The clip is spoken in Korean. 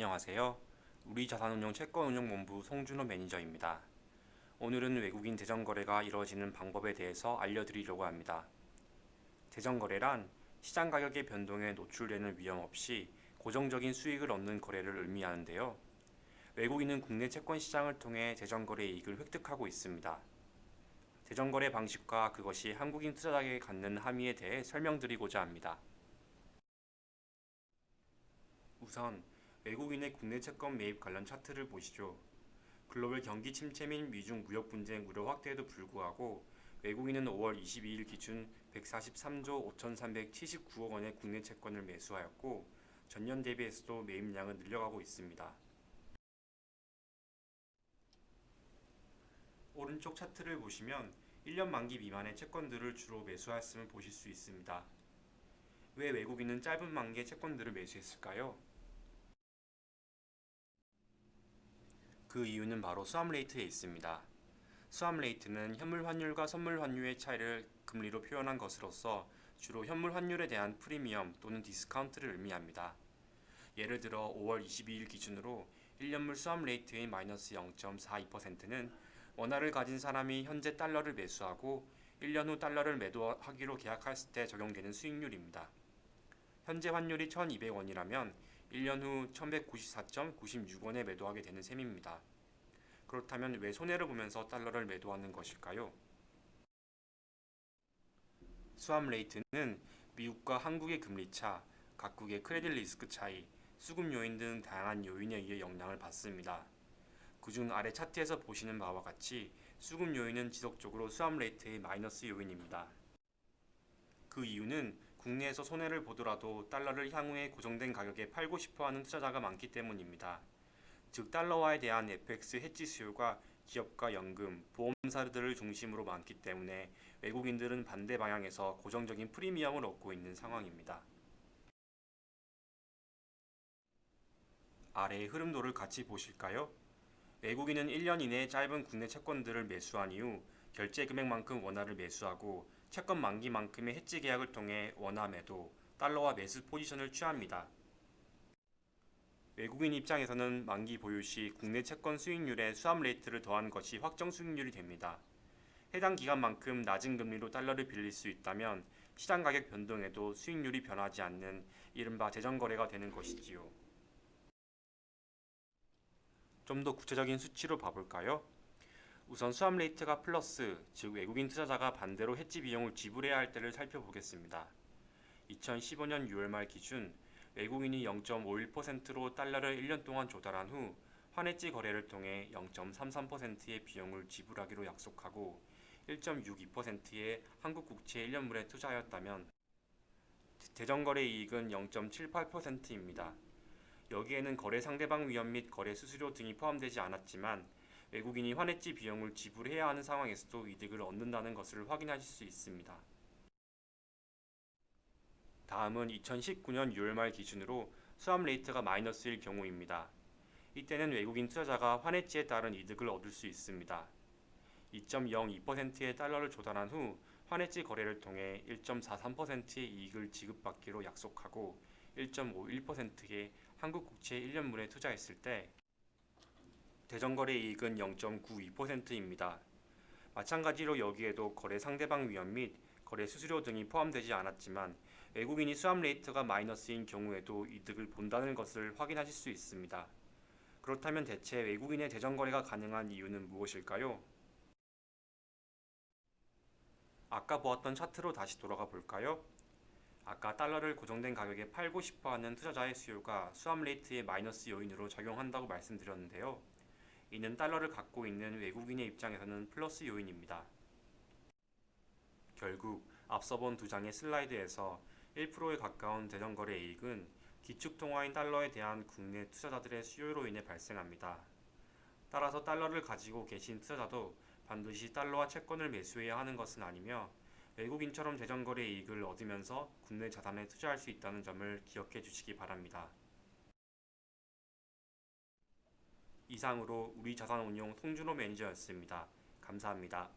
안녕하세요. 우리자산운용 채권운용본부 송준호 매니저입니다. 오늘은 외국인 대전거래가 이루어지는 방법에 대해서 알려드리려고 합니다. 대전거래란 시장 가격의 변동에 노출되는 위험 없이 고정적인 수익을 얻는 거래를 의미하는데요. 외국인은 국내 채권 시장을 통해 대전거래 이익을 획득하고 있습니다. 대전거래 방식과 그것이 한국인 투자자에게 갖는 함의에 대해 설명드리고자 합니다. 우선 외국인의 국내 채권 매입 관련 차트를 보시죠. 글로벌 경기 침체 및 미중 무역 분쟁 우려 확대에도 불구하고 외국인은 5월 22일 기준 143조 5,379억 원의 국내 채권을 매수하였고 전년 대비해서도 매입량은 늘려가고 있습니다. 오른쪽 차트를 보시면 1년 만기 미만의 채권들을 주로 매수하였음을 보실 수 있습니다. 왜 외국인은 짧은 만기의 채권들을 매수했을까요? 그 이유는 바로 수합 레이트에 있습니다. 수합 레이트는 현물 환율과 선물 환율의 차이를 금리로 표현한 것으로서 주로 현물 환율에 대한 프리미엄 또는 디스카운트를 의미합니다. 예를 들어 5월 22일 기준으로 1년물 수합 레이트의 마이너스 0.42%는 원화를 가진 사람이 현재 달러를 매수하고 1년 후 달러를 매도하기로 계약했을 때 적용되는 수익률입니다. 현재 환율이 1,200원이라면 1년 후 1,194.96원에 매도하게 되는 셈입니다. 그렇다면 왜 손해를 보면서 달러를 매도하는 것일까요? 수합 레이트는 미국과 한국의 금리차, 각국의 크레딧 리스크 차이, 수급 요인 등 다양한 요인에 의해 영향을 받습니다. 그중 아래 차트에서 보시는 바와 같이 수급 요인은 지속적으로 수합 레이트의 마이너스 요인입니다. 그 이유는 국내에서 손해를 보더라도 달러를 향후에 고정된 가격에 팔고 싶어 하는 투자자가 많기 때문입니다. 즉 달러화에 대한 FX 해지 수요가 기업과 연금, 보험사들을 중심으로 많기 때문에 외국인들은 반대 방향에서 고정적인 프리미엄을 얻고 있는 상황입니다. 아래의 흐름도를 같이 보실까요? 외국인은 1년 이내에 짧은 국내 채권들을 매수한 이후 결제 금액만큼 원화를 매수하고 채권 만기만큼의 해지 계약을 통해 원화 매도, 달러화 매수 포지션을 취합니다. 외국인 입장에서는 만기 보유 시 국내 채권 수익률에 수합 레이트를 더한 것이 확정 수익률이 됩니다. 해당 기간만큼 낮은 금리로 달러를 빌릴 수 있다면 시장 가격 변동에도 수익률이 변하지 않는 이른바 대전거래가 되는 것이지요. 좀 더 구체적인 수치로 봐볼까요? 우선 수합 레이트가 플러스, 즉 외국인 투자자가 반대로 해지 비용을 지불해야 할 때를 살펴보겠습니다. 2015년 6월 말 기준 외국인이 0.51%로 달러를 1년 동안 조달한 후 환해지 거래를 통해 0.33%의 비용을 지불하기로 약속하고 1.62%의 한국 국채 1년물에 투자하였다면 대전거래 이익은 0.78%입니다. 여기에는 거래 상대방 위험 및 거래 수수료 등이 포함되지 않았지만 외국인이 환해지 비용을 지불해야 하는 상황에서도 이득을 얻는다는 것을 확인하실 수 있습니다. 다음은 2019년 6월 말 기준으로 수합 레이트가 마이너스일 경우입니다. 이때는 외국인 투자자가 환해지에 따른 이득을 얻을 수 있습니다. 2.02%의 달러를 조달한 후 환해지 거래를 통해 1.43%의 이익을 지급받기로 약속하고 1.51%의 한국 국채 1년물에 투자했을 때 대전거래 이익은 0.92%입니다. 마찬가지로 여기에도 거래 상대방 위험 및 거래 수수료 등이 포함되지 않았지만 외국인이 수합 레이트가 마이너스인 경우에도 이득을 본다는 것을 확인하실 수 있습니다. 그렇다면 대체 외국인의 대전거래가 가능한 이유는 무엇일까요? 아까 보았던 차트로 다시 돌아가 볼까요? 아까 달러를 고정된 가격에 팔고 싶어하는 투자자의 수요가 수합 레이트의 마이너스 요인으로 작용한다고 말씀드렸는데요. 이는 달러를 갖고 있는 외국인의 입장에서는 플러스 요인입니다. 결국 앞서 본 두 장의 슬라이드에서 1%에 가까운 대전거래 이익은 기축통화인 달러에 대한 국내 투자자들의 수요로 인해 발생합니다. 따라서 달러를 가지고 계신 투자자도 반드시 달러화 채권을 매수해야 하는 것은 아니며 외국인처럼 대전거래 이익을 얻으면서 국내 자산에 투자할 수 있다는 점을 기억해 주시기 바랍니다. 이상으로 우리자산운용 송준호 매니저였습니다. 감사합니다.